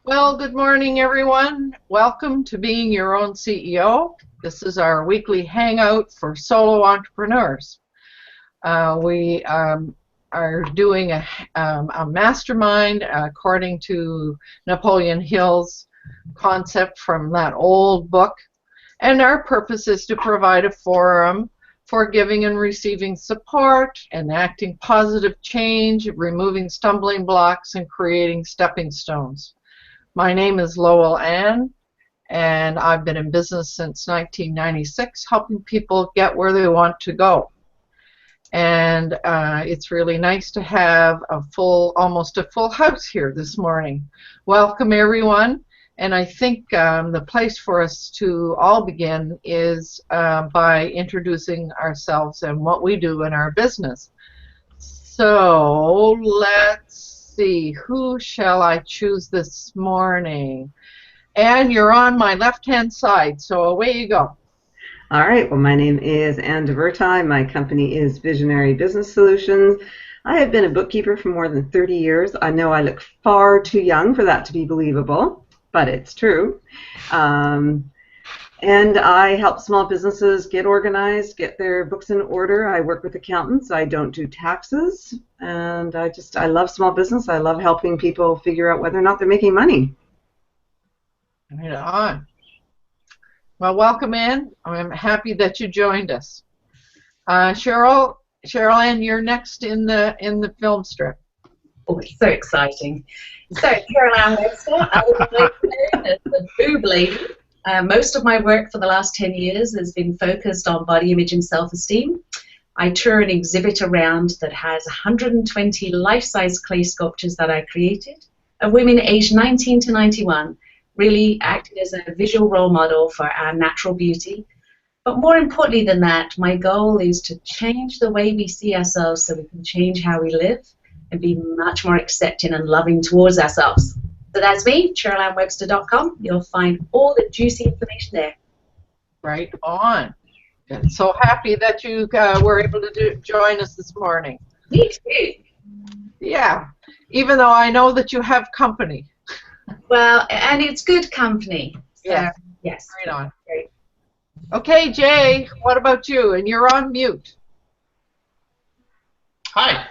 Well, good morning, everyone. Welcome to Being Your Own CEO. This is our weekly hangout for solo entrepreneurs. We are doing a mastermind according to Napoleon Hill's concept from that old book. And our purpose is to provide a forum for giving and receiving support, enacting positive change, removing stumbling blocks, and creating stepping stones. My name is Lowell Ann, and I've been in business since 1996, helping people get where they want to go. And it's really nice to have almost a full house here this morning. Welcome, everyone. And I think the place for us to all begin is by introducing ourselves and what we do in our business. So let's see, who shall I choose this morning? Anne, you're on my left-hand side, so away you go. All right, well, my name is Anne DeVerti. My company is Visionary Business Solutions. I have been a bookkeeper for more than 30 years. I know I look far too young for that to be believable, but it's true. And I help small businesses get organized, get their books in order. I work with accountants. I don't do taxes. And I love small business. I love helping people figure out whether or not they're making money. Right on. Well, welcome in. I'm happy that you joined us. Cheryl Ann, you're next in the film strip. Oh, it's so exciting. So, Carol Ann Webster, I would like to know as the boob lady. Most of my work for the last 10 years has been focused on body image and self-esteem. I tour an exhibit around that has 120 life-size clay sculptures that I created of women aged 19 to 91, really acting as a visual role model for our natural beauty. But more importantly than that, my goal is to change the way we see ourselves so we can change how we live and be much more accepting and loving towards ourselves. So that's me, CherylAnnWebster.com. You'll find all the juicy information there. Right on. I'm so happy that you were able to join us this morning. Me too. Yeah, even though I know that you have company. Well, and it's good company. So, yeah. Yes. Right on. Great. Okay, Jay, what about you? And you're on mute. Hi.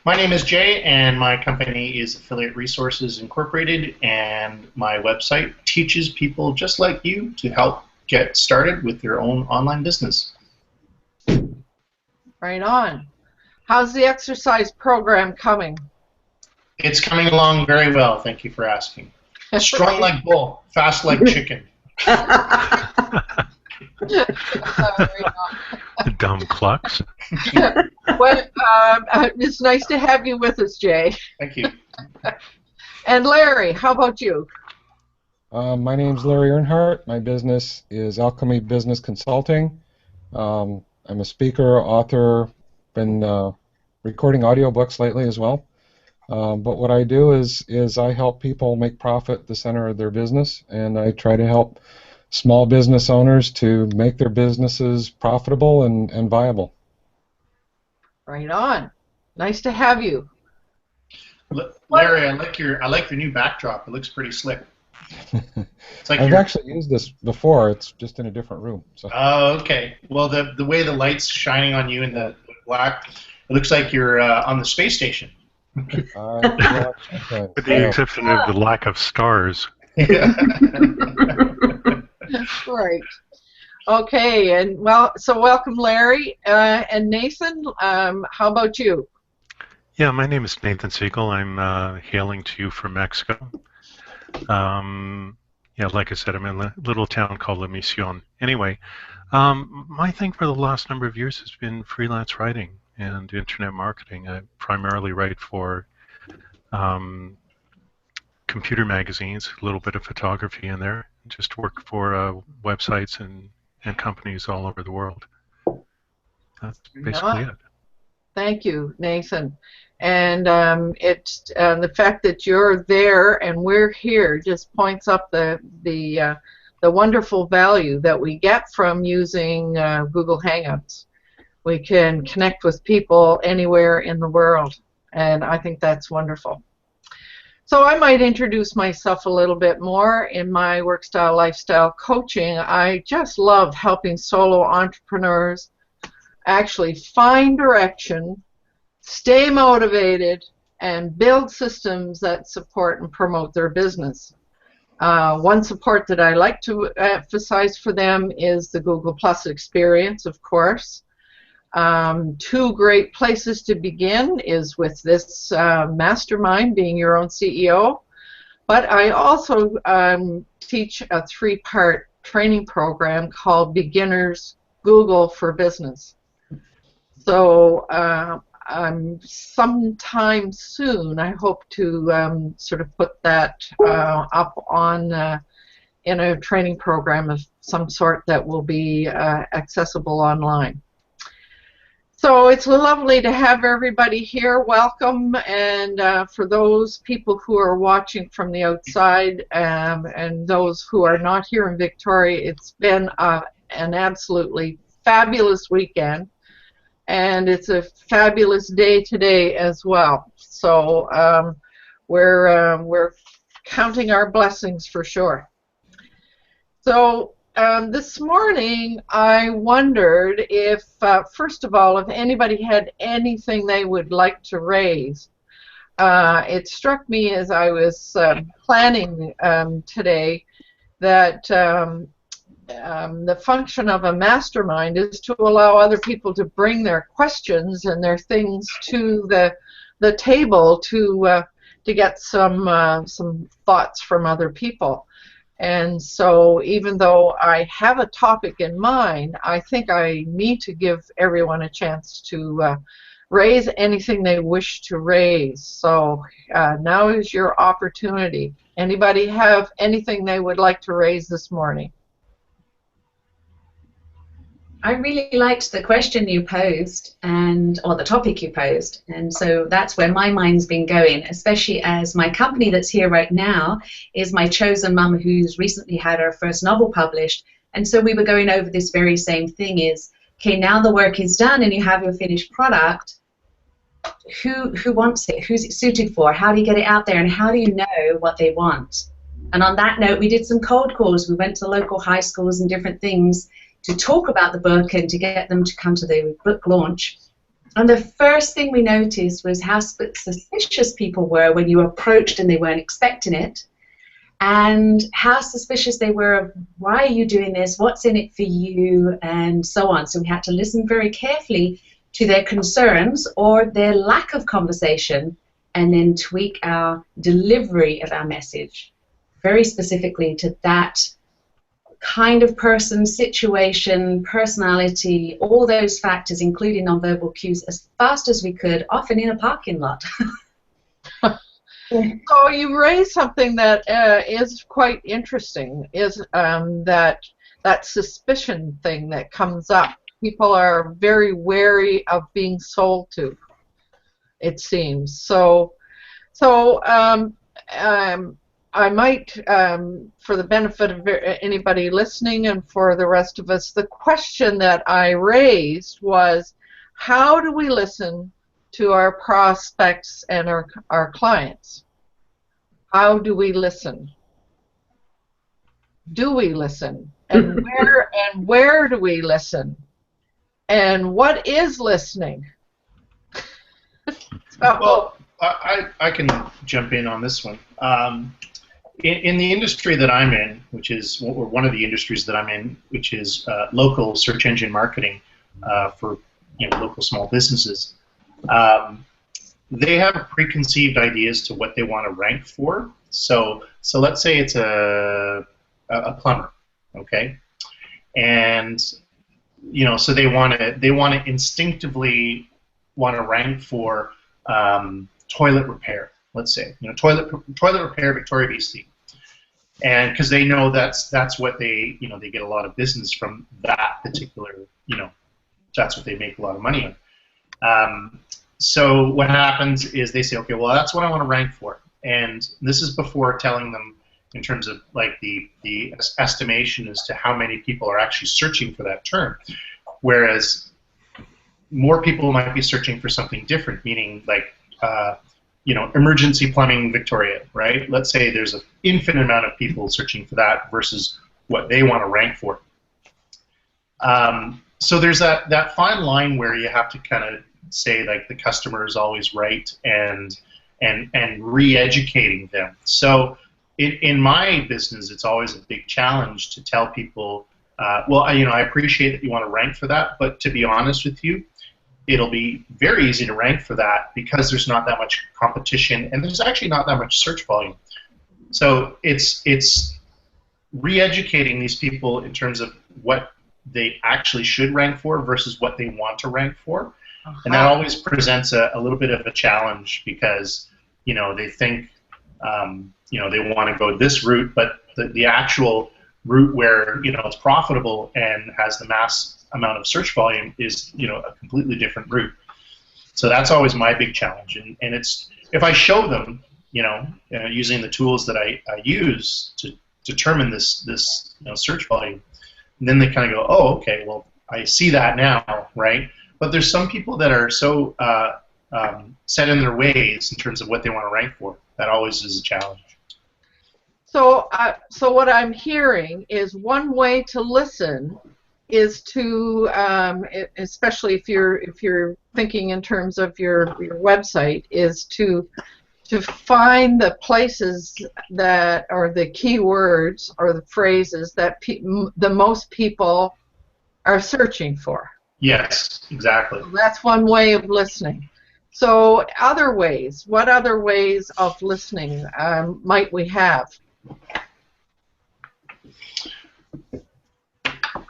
My name is Jay, and my company is Affiliate Resources Incorporated, and my website teaches people just like you to help get started with their own online business. Right on. How's the exercise program coming? It's coming along very well, thank you for asking. Strong like bull, fast like chicken. Dumb clucks. Well, it's nice to have you with us, Jay. Thank you. And Larry, how about you? My name's Larry Earnhardt. My business is Alchemy Business Consulting. I'm a speaker, author, been recording audiobooks lately as well. But what I do is I help people make profit at the center of their business, and I try to help small business owners to make their businesses profitable and viable. Right on. Nice to have you. Larry, I like your new backdrop. It looks pretty slick. It's like I've actually used this before. It's just in a different room. So. Oh, okay. Well, the way the light's shining on you in the black, it looks like you're on the space station. With the exception of the lack of stars. Yeah. Right. Okay, and so welcome, Larry. And Nathan, how about you? Yeah, my name is Nathan Siegel. I'm hailing to you from Mexico. Yeah, like I said, I'm in a little town called La Misión. Anyway, my thing for the last number of years has been freelance writing and internet marketing. I primarily write for computer magazines, a little bit of photography in there, just work for websites and companies all over the world. That's basically it. Thank you, Nathan. And it's the fact that you're there and we're here just points up the wonderful value that we get from using Google Hangouts. We can connect with people anywhere in the world, and I think that's wonderful. So I might introduce myself a little bit more. In my work style lifestyle coaching, I just love helping solo entrepreneurs actually find direction, stay motivated, and build systems that support and promote their business. One support that I like to emphasize for them is the Google Plus experience, of course. Two great places to begin is with this mastermind, being your own CEO. But I also teach a 3-part training program called Beginners Google for Business. So sometime soon, I hope to sort of put that up on in a training program of some sort that will be accessible online. So it's lovely to have everybody here. Welcome, and for those people who are watching from the outside and those who are not here in Victoria, it's been an absolutely fabulous weekend, and it's a fabulous day today as well. So we're counting our blessings for sure. So this morning I wondered if, first of all, if anybody had anything they would like to raise. It struck me as I was planning today that the function of a mastermind is to allow other people to bring their questions and their things to the table to get some thoughts from other people. And so even though I have a topic in mind, I think I need to give everyone a chance to raise anything they wish to raise. So now is your opportunity. Anybody have anything they would like to raise this morning? I really liked the question you posed, or the topic you posed, and so that's where my mind's been going, especially as my company that's here right now is my chosen mum who's recently had her first novel published, and so we were going over this very same thing is, okay, now the work is done and you have your finished product, who wants it, who's it suited for, how do you get it out there, and how do you know what they want? And on that note, we did some cold calls, we went to local high schools and different things to talk about the book and to get them to come to the book launch. And the first thing we noticed was how suspicious people were when you approached and they weren't expecting it, and how suspicious they were of why are you doing this, what's in it for you, and so on. So we had to listen very carefully to their concerns or their lack of conversation and then tweak our delivery of our message very specifically to that kind of person, situation, personality, all those factors, including nonverbal cues, as fast as we could, often in a parking lot. So you raised something that is quite interesting, is that suspicion thing that comes up. People are very wary of being sold to, it seems. So I might, for the benefit of anybody listening and for the rest of us, the question that I raised was, how do we listen to our prospects and our clients? How do we listen? Do we listen? And where do we listen? And what is listening? Well, I can jump in on this one. In the industry that I'm in, which is or one of the industries that I'm in, which is local search engine marketing for local small businesses, they have preconceived ideas to what they want to rank for. So let's say it's a plumber, okay, and so they want to instinctively want to rank for toilet repair. Let's say toilet repair, Victoria, BC. And because they know that's what they they get a lot of business from that particular that's what they make a lot of money on. So what happens is they say, okay, well that's what I want to rank for, and this is before telling them in terms of like the estimation as to how many people are actually searching for that term, whereas more people might be searching for something different, meaning like emergency plumbing Victoria, right? Let's say there's an infinite amount of people searching for that versus what they want to rank for. So there's that fine line where you have to kind of say like the customer is always right and re-educating them. So in my business, it's always a big challenge to tell people, well, I appreciate that you want to rank for that, but to be honest with you, it'll be very easy to rank for that because there's not that much competition and there's actually not that much search volume. So it's re-educating these people in terms of what they actually should rank for versus what they want to rank for. And that always presents a little bit of a challenge because, they think, they want to go this route, but the actual route where, it's profitable and has the mass amount of search volume is, a completely different route. So that's always my big challenge. And it's, if I show them, using the tools that I use to determine this search volume, and then they kind of go, oh, okay, well, I see that now, right? But there's some people that are so set in their ways in terms of what they want to rank for. That always is a challenge. So what I'm hearing is one way to listen is to, especially if you're thinking in terms of your website, is to find the places that are the keywords or the phrases that the most people are searching for. Yes, exactly. So that's one way of listening. So other ways, what other ways of listening might we have?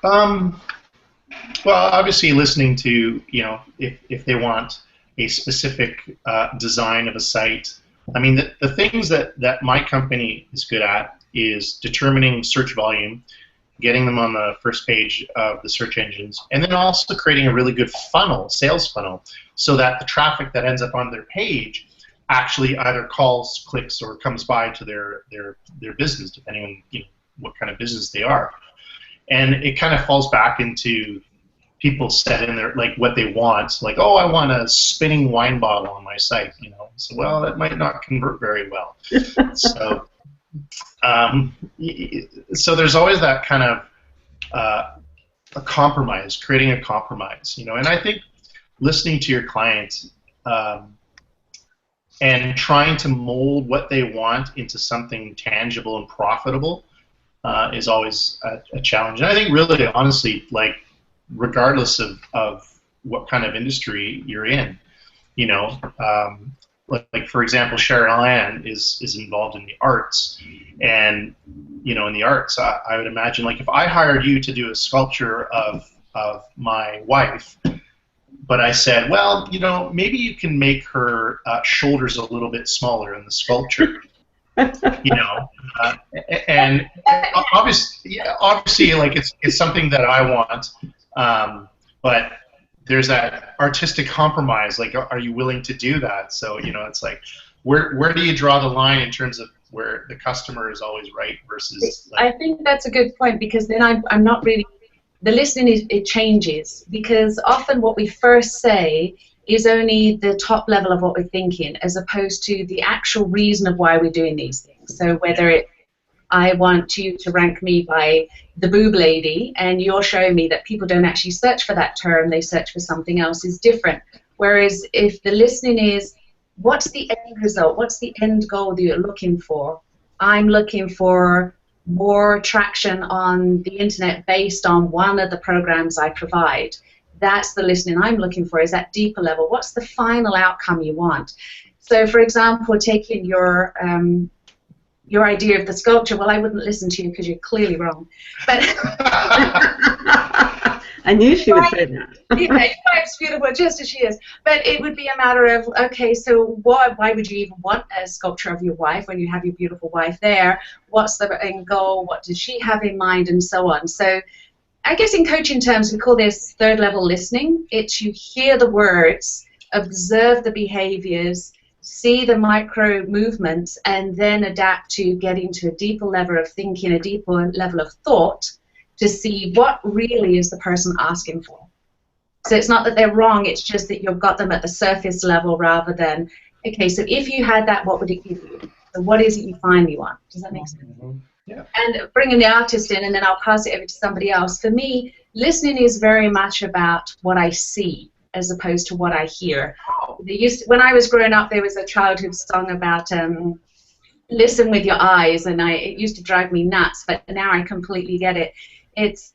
Well, obviously listening to, if they want a specific design of a site. I mean, the things that my company is good at is determining search volume, getting them on the first page of the search engines, and then also creating a really good funnel, sales funnel, so that the traffic that ends up on their page actually either calls, clicks, or comes by to their business, depending on what kind of business they are. And it kind of falls back into people set in there like what they want, like, oh, I want a spinning wine bottle on my site, So well, that might not convert very well. So so there's always that kind of a compromise, creating a compromise, And I think listening to your clients and trying to mold what they want into something tangible and profitable is always a challenge. And I think really, honestly, like regardless of what kind of industry you're in, like for example, Cheryl Ann is involved in the arts, and in the arts, I would imagine like if I hired you to do a sculpture of my wife, but I said, well, maybe you can make her shoulders a little bit smaller in the sculpture. And obviously, like it's something that I want, but there's that artistic compromise. Like, are you willing to do that? So it's like, where do you draw the line in terms of where the customer is always right versus? Like, I think that's a good point, because then I'm not really. The listening it changes, because often what we first say is only the top level of what we're thinking, as opposed to the actual reason of why we're doing these things. So whether I want you to rank me by the boob lady, and you're showing me that people don't actually search for that term, they search for something else, is different. Whereas if the listening is, what's the end result, what's the end goal that you're looking for? I'm looking for more traction on the internet based on one of the programs I provide. That's the listening I'm looking for, is that deeper level. What's the final outcome you want? So, for example, taking your idea of the sculpture, well, I wouldn't listen to you because you're clearly wrong. But I knew she would say that. Your wife's beautiful, just as she is. But it would be a matter of, okay, so why would you even want a sculpture of your wife when you have your beautiful wife there? What's the end goal? What does she have in mind? And so on. So I guess in coaching terms, we call this third level listening. It's you hear the words, observe the behaviors, see the micro movements, and then adapt to getting to a deeper level of thinking, a deeper level of thought, to see what really is the person asking for. So it's not that they're wrong, it's just that you've got them at the surface level rather than Okay, so if you had that, what would it give you? So what is it you finally want? Does that make sense? Mm-hmm. Yeah. And bringing the artist in, and then I'll pass it over to somebody else. For me, listening is very much about what I see as opposed to what I hear. When I was growing up, there was a childhood song about listen with your eyes, and it used to drive me nuts, but now I completely get it. It's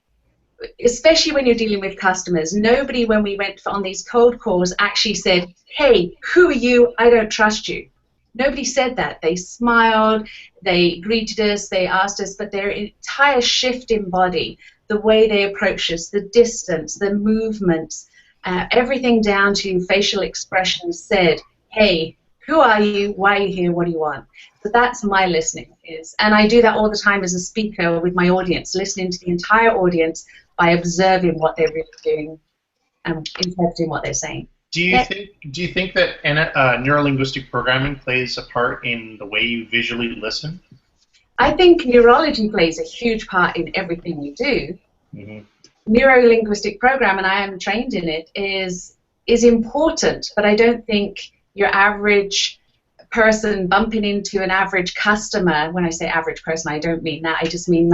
especially when you're dealing with customers. Nobody, when we went on these cold calls, actually said, hey, who are you? I don't trust you. Nobody said that. They smiled, they greeted us, they asked us, but their entire shift in body, the way they approach us, the distance, the movements, everything down to facial expressions said, hey, who are you? Why are you here? What do you want? So that's my listening is. And I do that all the time as a speaker with my audience, listening to the entire audience by observing what they're really doing and interpreting what they're saying. Do you think that neurolinguistic programming plays a part in the way you visually listen? I think neurology plays a huge part in everything we do. Mm-hmm. Neurolinguistic program, and I am trained in it, is important, but I don't think your average person bumping into an average customer, when I say average person, I don't mean that, I just mean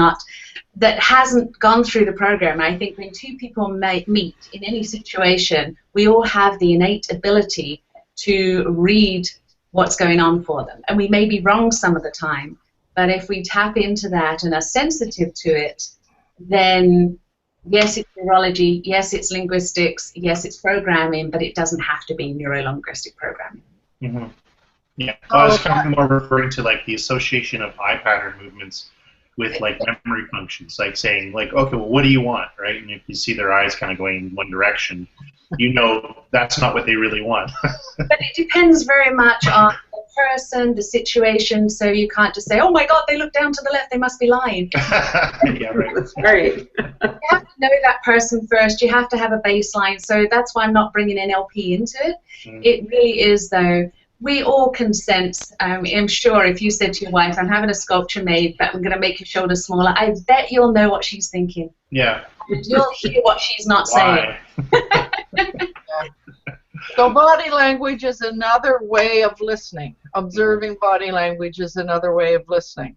that hasn't gone through the program. I think when two people meet in any situation, we all have the innate ability to read what's going on for them. And we may be wrong some of the time, but if we tap into that and are sensitive to it, then yes, it's neurology, yes, it's linguistics, yes, it's programming, but it doesn't have to be neurolinguistic programming. Mm-hmm. Yeah, I was kind of more referring to like the association of eye pattern movements with like memory functions, like saying like, okay, well, what do you want, right? And if you see their eyes kind of going in one direction, you know that's not what they really want. But it depends very much on the person, the situation, so you can't just say, oh my God, they look down to the left, they must be lying. Yeah, right. That's right. You have to know that person first. You have to have a baseline. So that's why I'm not bringing NLP into it. It really is, though, we all can sense. I'm sure if you said to your wife, I'm having a sculpture made, but I'm going to make your shoulders smaller, I bet you'll know what she's thinking. Yeah. You'll hear what she's not saying. So body language is another way of listening. Observing body language is another way of listening,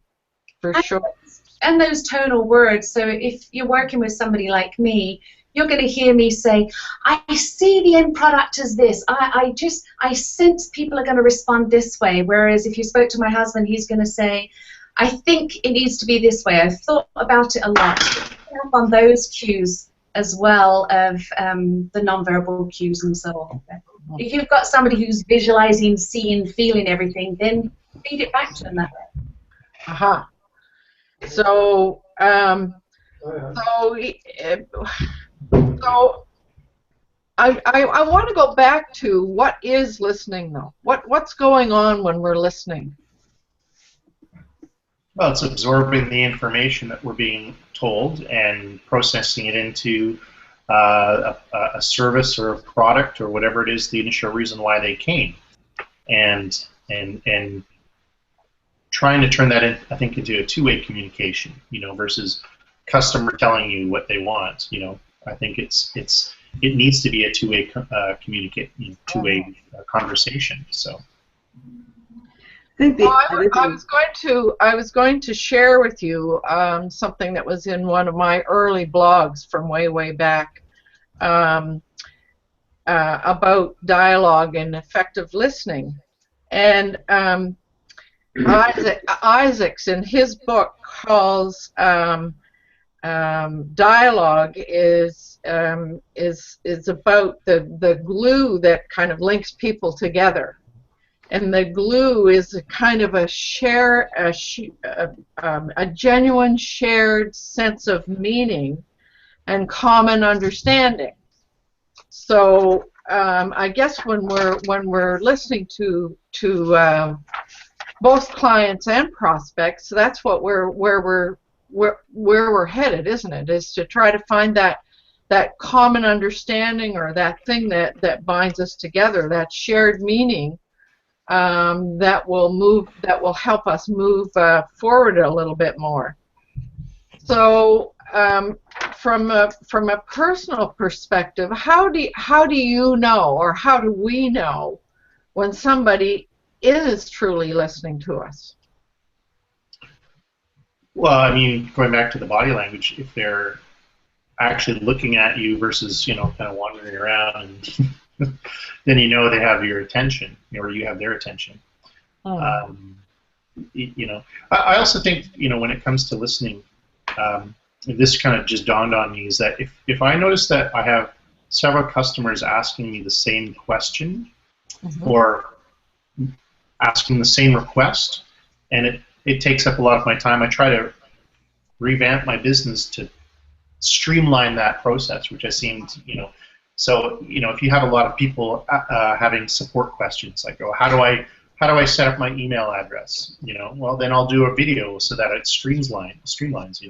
for sure. And those tonal words. So if you're working with somebody like me, you're going to hear me say, I see the end product as this. I sense people are going to respond this way. Whereas if you spoke to my husband, he's going to say, I think it needs to be this way. I've thought about it a lot. On those cues as well of the nonverbal cues and so on. If you've got somebody who's visualizing, seeing, feeling everything, then feed it back to them that way. Aha. So, I want to go back to what is listening, though. What's going on when we're listening? Well, it's absorbing the information that we're being told and processing it into a service or a product or whatever it is, the initial reason why they came, and trying to turn that in, I think, into a two-way communication, versus customer telling you what they want. I think it needs to be a two-way conversation. So. I was going to share with you something that was in one of my early blogs from way back about dialogue and effective listening. And Isaacs in his book calls dialogue is about the glue that kind of links people together. And the glue is a kind of a genuine shared sense of meaning and common understanding. So I guess when we're listening to both clients and prospects, that's what where we're headed, isn't it? Is to try to find that common understanding or that thing that binds us together, that shared meaning. That will help us move forward a little bit more. So, from a personal perspective, how do you know, or how do we know when somebody is truly listening to us? Well, I mean, going back to the body language, if they're actually looking at you versus, kind of wandering around, and then they have your attention, or you have their attention. Um, I also think, when it comes to listening, this kind of just dawned on me, is that if I notice that I have several customers asking me the same question, or asking the same request, and it takes up a lot of my time, I try to revamp my business to streamline that process, which I seemed, so, if you have a lot of people having support questions, like, oh, how do I set up my email address? Well, then I'll do a video so that it streamlines.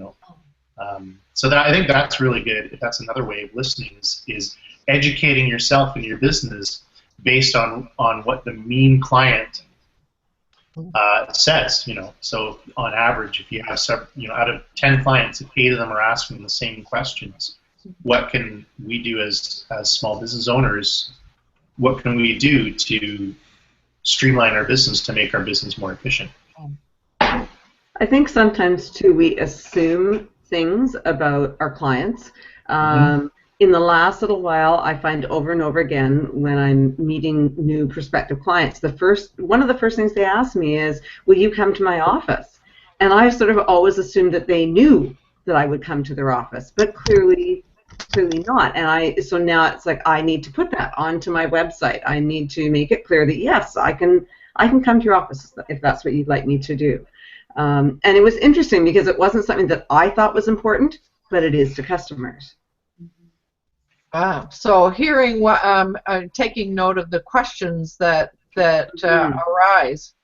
So that, I think that's really good. That's another way of listening, is educating yourself and your business based on what the mean client says. So on average, if you have out of 10 clients, if 8 of them are asking the same questions, what can we do as small business owners? What can we do to streamline our business, to make our business more efficient? I think sometimes too we assume things about our clients. In the last little while, I find over and over again, when I'm meeting new prospective clients, one of the first things they ask me is, will you come to my office? And I sort of always assumed that they knew that I would come to their office, but clearly not. And so now it's like, I need to put that onto my website. I need to make it clear that yes, I can come to your office if that's what you'd like me to do. And it was interesting because it wasn't something that I thought was important, but it is to customers. So hearing what, taking note of the questions that arise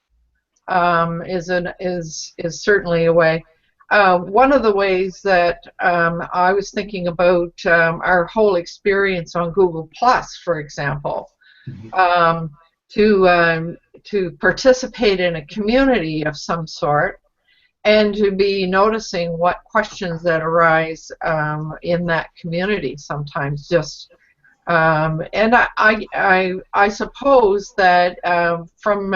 is certainly a way. One of the ways that I was thinking about our whole experience on Google Plus, for example, to participate in a community of some sort, and to be noticing what questions that arise in that community sometimes. And I suppose that from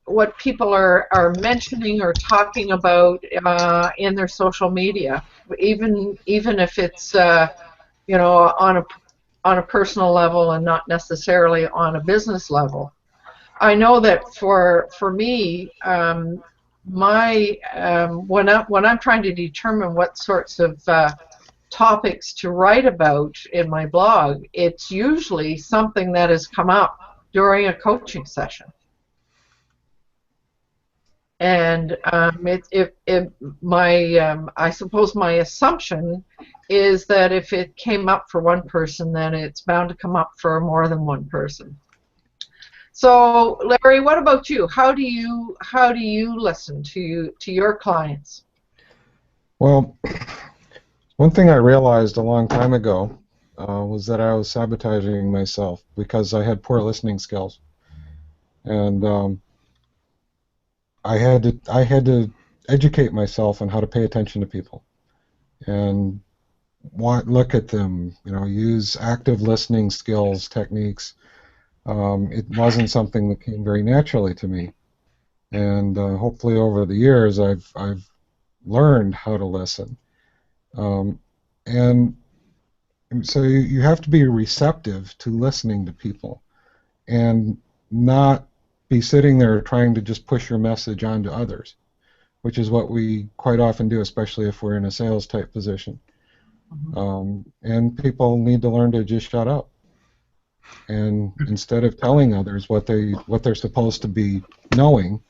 what people are mentioning or talking about in their social media, even if it's on a personal level and not necessarily on a business level. I know that for me, when I'm trying to determine what sorts of topics to write about in my blog, it's usually something that has come up during a coaching session. And I suppose my assumption is that if it came up for one person, then it's bound to come up for more than one person. So, Larry, what about you? How do you listen to your clients? Well, one thing I realized a long time ago was that I was sabotaging myself because I had poor listening skills, and I had to educate myself on how to pay attention to people and look at them. Use active listening skills, techniques. It wasn't something that came very naturally to me, and hopefully over the years I've learned how to listen, and so you have to be receptive to listening to people, and not be sitting there trying to just push your message onto others, which is what we quite often do, especially if we're in a sales type position. And people need to learn to just shut up. And instead of telling others what they're supposed to be knowing,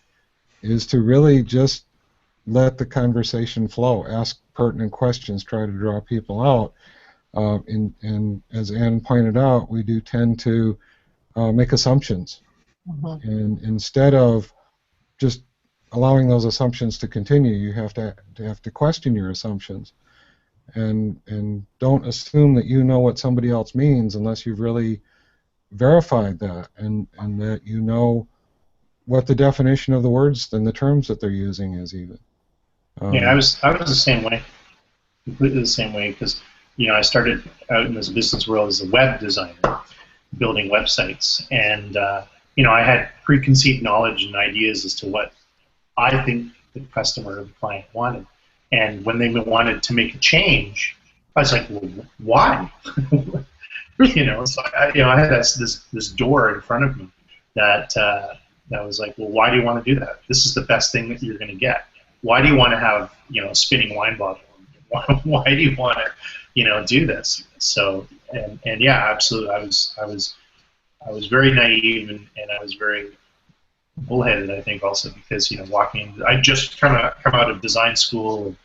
is to really just let the conversation flow, ask pertinent questions, try to draw people out. And as Ann pointed out, we do tend to make assumptions. And instead of just allowing those assumptions to continue, you have to question your assumptions, and don't assume that you know what somebody else means unless you've really verified that, and that you know what the definition of the words and the terms that they're using is even. Yeah, I was the same way, completely the same way, because I started out in this business world as a web designer, building websites, and you know, I had preconceived knowledge and ideas as to what I think the customer or the client wanted, and when they wanted to make a change, I was like, well, why? You know, so I had this door in front of me that that was like, well, why do you want to do that? This is the best thing that you're going to get. Why do you want to have, you know, a spinning wine bottle? Why do you want to, you know, do this? So and yeah, absolutely. I was very naive, and I was very bullheaded, I think, also because, you know, I just come out of design school,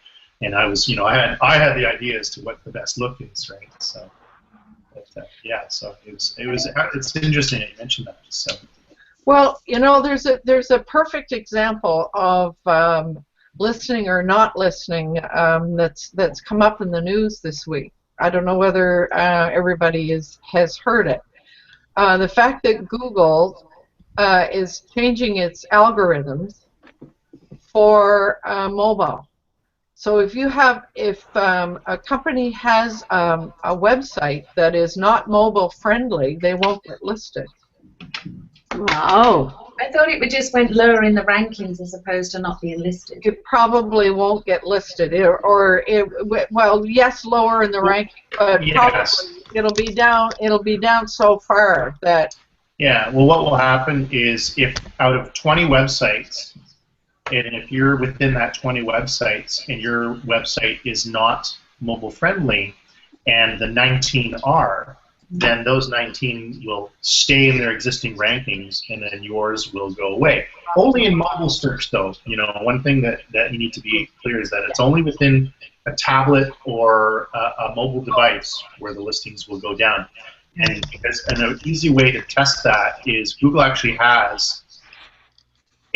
and I was, you know, I had the idea as to what the best look is, right? So, but, yeah, so it's interesting that you mentioned that. So. Well, you know, there's a perfect example of listening or not listening that's come up in the news this week. I don't know whether everybody has heard it. The fact that Google is changing its algorithms for mobile. So if a company has a website that is not mobile friendly, they won't get listed. Wow. I thought it just went lower in the rankings as opposed to not being listed. It probably won't get listed, well, yes, lower in the ranking, but yes. Probably it'll be down. It'll be down so far that. Yeah. Well, what will happen is if out of 20 websites, and if you're within that 20 websites, and your website is not mobile friendly, and the 19 are, then those 19 will stay in their existing rankings, and then yours will go away. Only in mobile search, though. You know, one thing that you need to be clear is that it's only within a tablet or a mobile device where the listings will go down. And an easy way to test that is Google actually has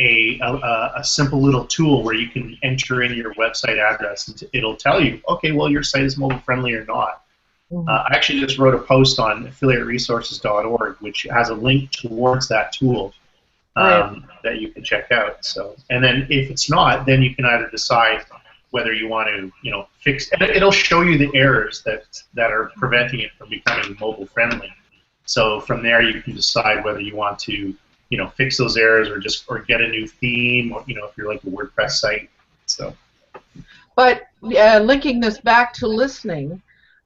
a simple little tool where you can enter in your website address, and it'll tell you, okay, well, your site is mobile friendly or not. I actually just wrote a post on affiliateresources.org, which has a link towards that tool that you can check out. So, and then if it's not, then you can either decide whether you want to, you know, fix. And it'll show you the errors that are preventing it from becoming mobile friendly. So from there, you can decide whether you want to, you know, fix those errors or get a new theme, or, you know, if you're like a WordPress site. So. But linking this back to listening.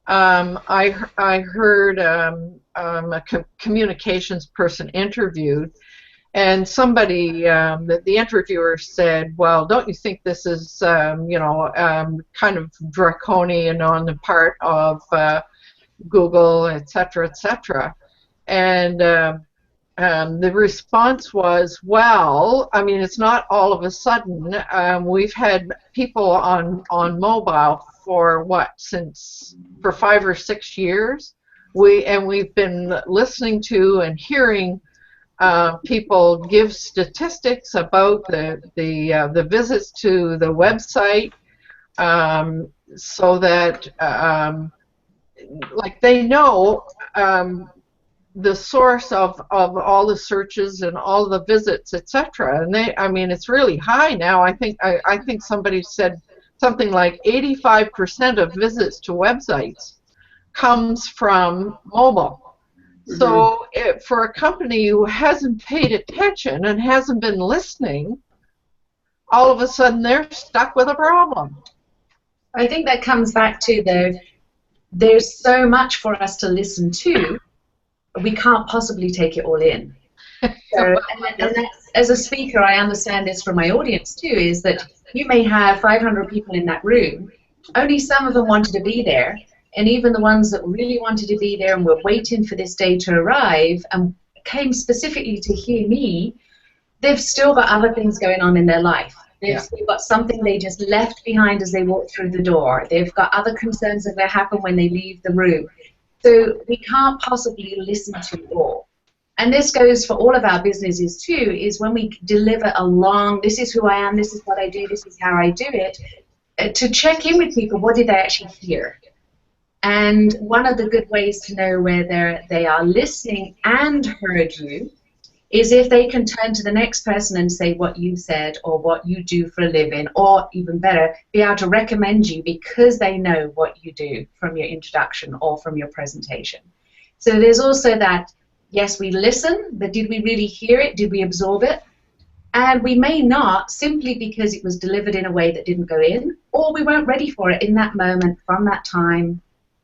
I heard a communications person interviewed, and somebody, the interviewer said, well, don't you think this is, you know, kind of draconian on the part of Google, et cetera, et cetera? And the response was, well, I mean, it's not all of a sudden. We've had people on mobile for for 5 or 6 years. We've been listening to and hearing people give statistics about the visits to the website, so that like they know the source of all the searches and all the visits, etc. And I mean, it's really high now. I think somebody said something like 85% of visits to websites comes from mobile. So for a company who hasn't paid attention and hasn't been listening, all of a sudden they're stuck with a problem. I think that comes back to there's so much for us to listen to, we can't possibly take it all in. So, and that's, as a speaker, I understand this from my audience too, is that you may have 500 people in that room, only some of them wanted to be there, and even the ones that really wanted to be there and were waiting for this day to arrive and came specifically to hear me, they've still got other things going on in their life. They've still got something they just left behind as they walked through the door. They've got other concerns that will happen when they leave the room. So we can't possibly listen to it all. And this goes for all of our businesses too, is when we deliver a long, this is who I am, this is what I do, this is how I do it, to check in with people, what did they actually hear? And one of the good ways to know whether they are listening and heard you is if they can turn to the next person and say what you said or what you do for a living, or even better, be able to recommend you because they know what you do from your introduction or from your presentation. So there's also that Yes, we listen, but did we really hear it? Did we absorb it? And we may not, simply because it was delivered in a way that didn't go in, or we weren't ready for it in that moment, from that time,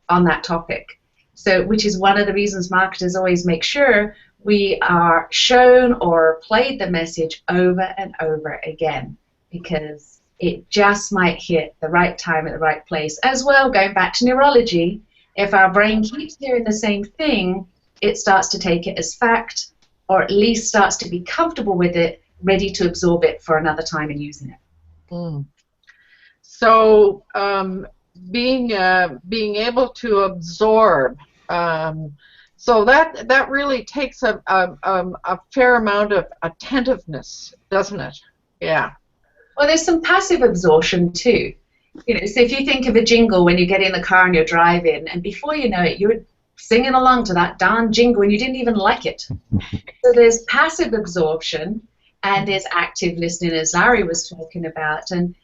on that topic. So, which is one of the reasons marketers always make sure we are shown or played the message over and over again, because it just might hit the right time at the right place. As well, going back to neurology, if our brain keeps hearing the same thing, it starts to take it as fact, or at least starts to be comfortable with it, ready to absorb it for another time and using it. Mm. So being able to absorb, so that really takes a fair amount of attentiveness, doesn't it? Yeah. Well, there's some passive absorption too. You know, so if you think of a jingle when you get in the car and you're driving, and before you know it, you're singing along to that darn jingle and you didn't even like it. So there's passive absorption and there's active listening, as Larry was talking about. And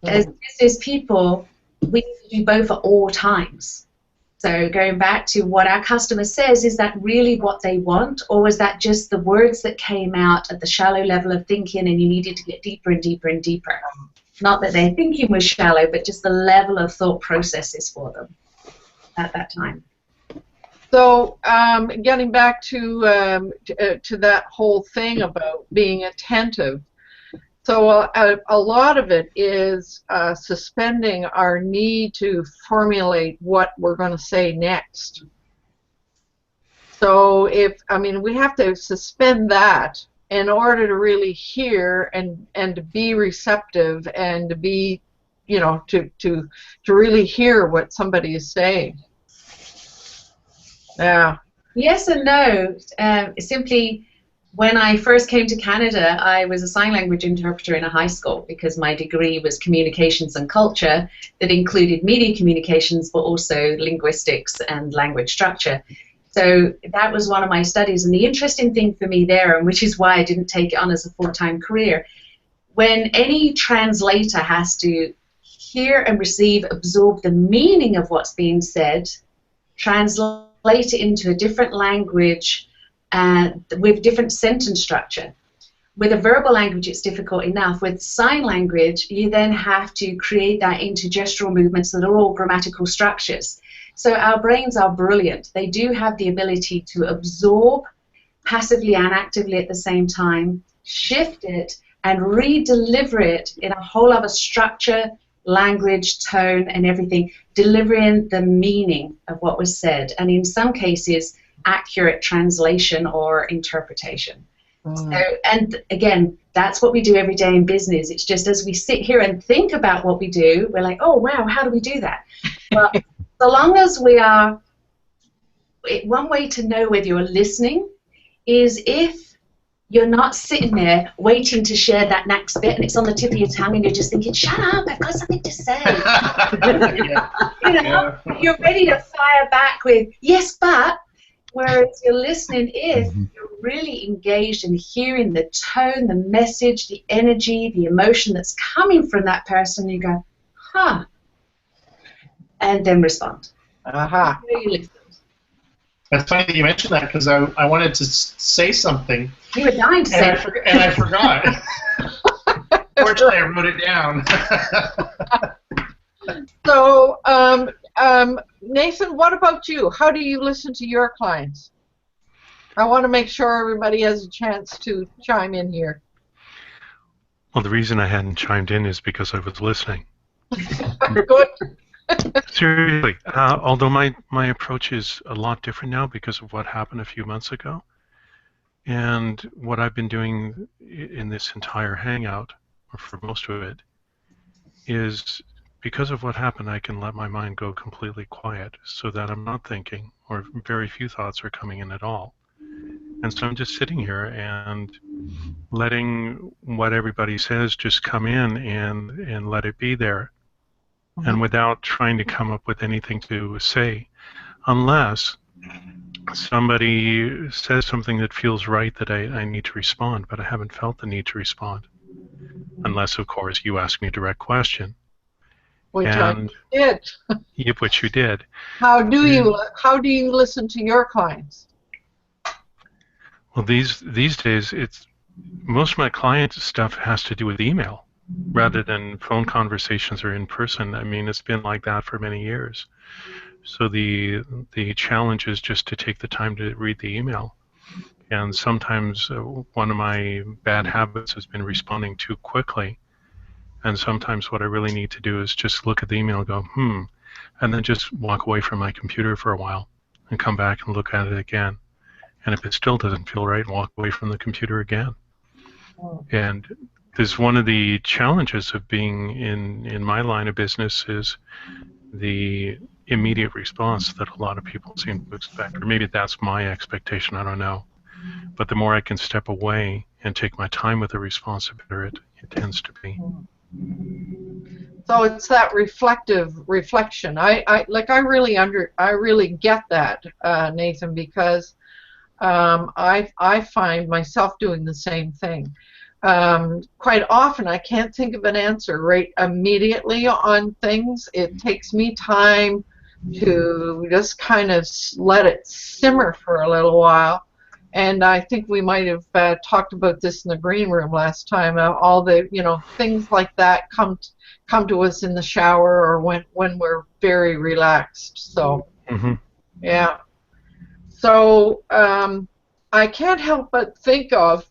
as business people, we need to do both at all times. So going back to what our customer says, is that really what they want, or was that just the words that came out at the shallow level of thinking and you needed to get deeper and deeper and deeper? Not that their thinking was shallow, but just the level of thought processes for them at that time. So getting back to that whole thing about being attentive, so a lot of it is suspending our need to formulate what we're going to say next. So we have to suspend that in order to really hear and to be receptive and to be, to really hear what somebody is saying. Yeah. Yes and no. Simply, when I first came to Canada, I was a sign language interpreter in a high school because my degree was communications and culture that included media communications, but also linguistics and language structure. So that was one of my studies. And the interesting thing for me there, and which is why I didn't take it on as a full-time career, when any translator has to hear and receive, absorb the meaning of what's being said, translate it into a different language and with different sentence structure. With a verbal language, it's difficult enough. With sign language, you then have to create that into gestural movements that are all grammatical structures. So our brains are brilliant. They do have the ability to absorb passively and actively at the same time, shift it, and re-deliver it in a whole other structure, language, tone, and everything, delivering the meaning of what was said, and in some cases, accurate translation or interpretation. So, and again, that's what we do every day in business. It's just as we sit here and think about what we do, we're like, oh, wow, how do we do that? Well, so long as we are, one way to know whether you're listening is if you're not sitting there waiting to share that next bit and it's on the tip of your tongue and you're just thinking, shut up, I've got something to say. You're ready to fire back with, yes, but, whereas you're listening if you're really engaged in hearing the tone, the message, the energy, the emotion that's coming from that person, you go, huh, and then respond. Aha. That's funny that you mentioned that because I wanted to say something. You were dying to say it. And I forgot. Fortunately, I wrote it down. So, Nathan, what about you? How do you listen to your clients? I want to make sure everybody has a chance to chime in here. Well, the reason I hadn't chimed in is because I was listening. Good. Seriously, although my approach is a lot different now because of what happened a few months ago. And what I've been doing in this entire Hangout, or for most of it, is because of what happened, I can let my mind go completely quiet so that I'm not thinking, or very few thoughts are coming in at all. And so I'm just sitting here and letting what everybody says just come in and let it be there. And without trying to come up with anything to say, unless somebody says something that feels right that I need to respond, but I haven't felt the need to respond. Unless, of course, you ask me a direct question. Which I did. Which you did. How do you listen to your clients? Well, these days, it's most of my client stuff has to do with email rather than phone conversations or in person. I mean, it's been like that for many years. So the challenge is just to take the time to read the email. And sometimes one of my bad habits has been responding too quickly. And sometimes what I really need to do is just look at the email and go, and then just walk away from my computer for a while and come back and look at it again. And if it still doesn't feel right, walk away from the computer again. And there's one of the challenges of being in my line of business is the immediate response that a lot of people seem to expect. Or maybe that's my expectation, I don't know. But the more I can step away and take my time with the response, the better it tends to be. So it's that reflection. I really get that, Nathan, because I find myself doing the same thing. Quite often I can't think of an answer right immediately on things. It takes me time to just kind of let it simmer for a little while. And I think we might have talked about this in the green room last time. All the things like that come to us in the shower or when we're very relaxed. So yeah. So I can't help but think of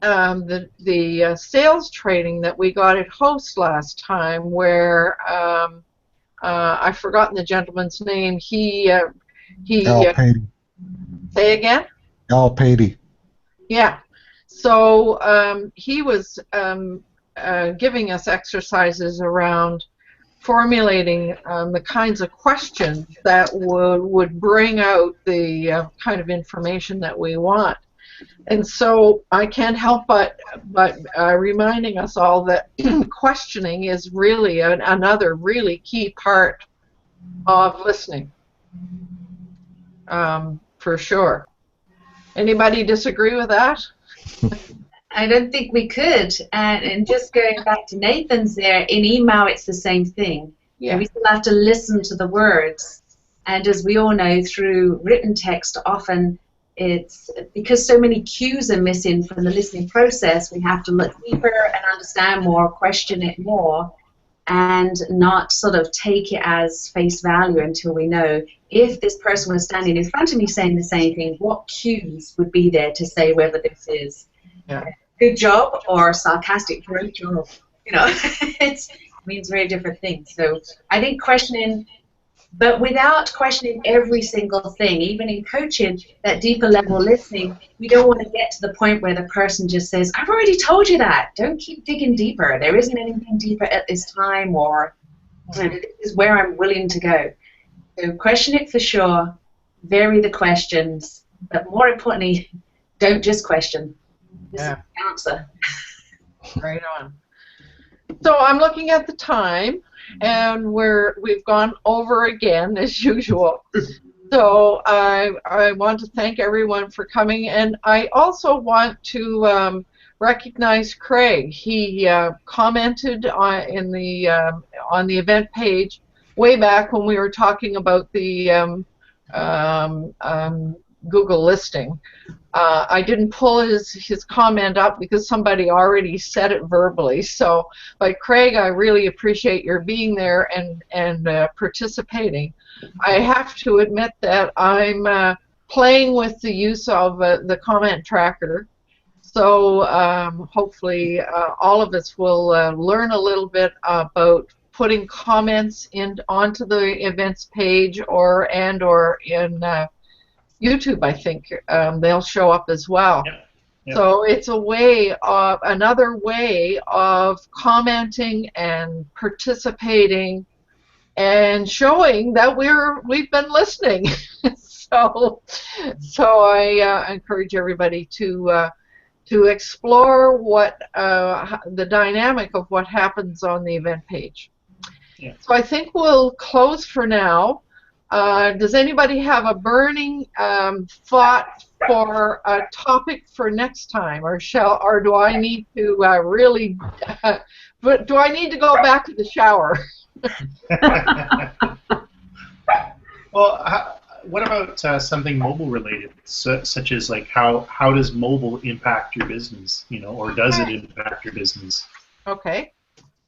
the sales training that we got at Host last time, where I've forgotten the gentleman's name. He Al Patey. Say again. Al Patey. Yeah. So he was giving us exercises around formulating the kinds of questions that would bring out the kind of information that we want. And so I can't help but reminding us all that questioning is really another really key part of listening, for sure. Anybody disagree with that? I don't think we could. And just going back to Nathan's there, in email it's the same thing. Yeah. We still have to listen to the words. And as we all know, through written text, often it's because so many cues are missing from the listening process, we have to look deeper and understand more, question it more, and not sort of take it as face value until we know if this person was standing in front of me saying the same thing, what cues would be there to say whether this is good job or sarcastic, great job. It means very different things. So I think questioning, but without questioning every single thing, even in coaching, that deeper level listening, we don't want to get to the point where the person just says, I've already told you that. Don't keep digging deeper. There isn't anything deeper at this time, or this is where I'm willing to go. So question it for sure, vary the questions, but more importantly, don't just question. Just answer. Right on. So I'm looking at the time, and we've gone over again as usual. So I want to thank everyone for coming, and I also want to recognize Craig. He commented on the event page way back when we were talking about the Google listing. I didn't pull his comment up because somebody already said it verbally. So, but Craig, I really appreciate your being there and participating. I have to admit that I'm playing with the use of the comment tracker. So hopefully all of us will learn a little bit about putting comments onto the events page or in YouTube. I think they'll show up as well. Yep. So it's another way of commenting and participating and showing that we've been listening. So I encourage everybody to explore what the dynamic of what happens on the event page. Yeah. So I think we'll close for now. Does anybody have a burning thought for a topic for next time, or do I need to really? But do I need to go back to the shower? Well, what about something mobile related, such as like how does mobile impact your business, or does it impact your business? Okay,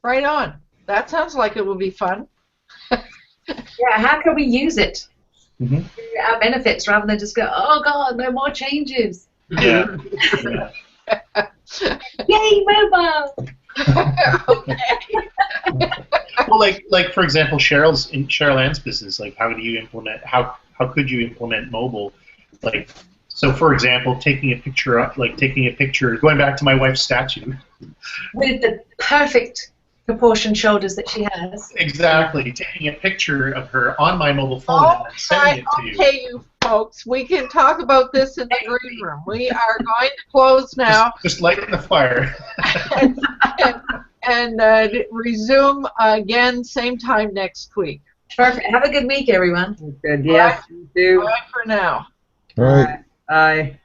right on. That sounds like it will be fun. Yeah, how can we use it Mm-hmm. to our benefits rather than just go, oh God, no more changes. Yeah. Yeah. Yay, mobile! Well, like for example, Cheryl Ann's business. Like, how could you implement mobile? Like, so for example, taking a picture, going back to my wife's statue. With the perfect proportioned shoulders that she has. Exactly, taking a picture of her on my mobile phone and then sending it to you. Okay, you folks, we can talk about this in the green room. We are going to close now. Just lighting the fire. and resume again same time next week. Perfect. Have a good week, everyone. Good. Yes, you do. Bye for now. All right. Bye.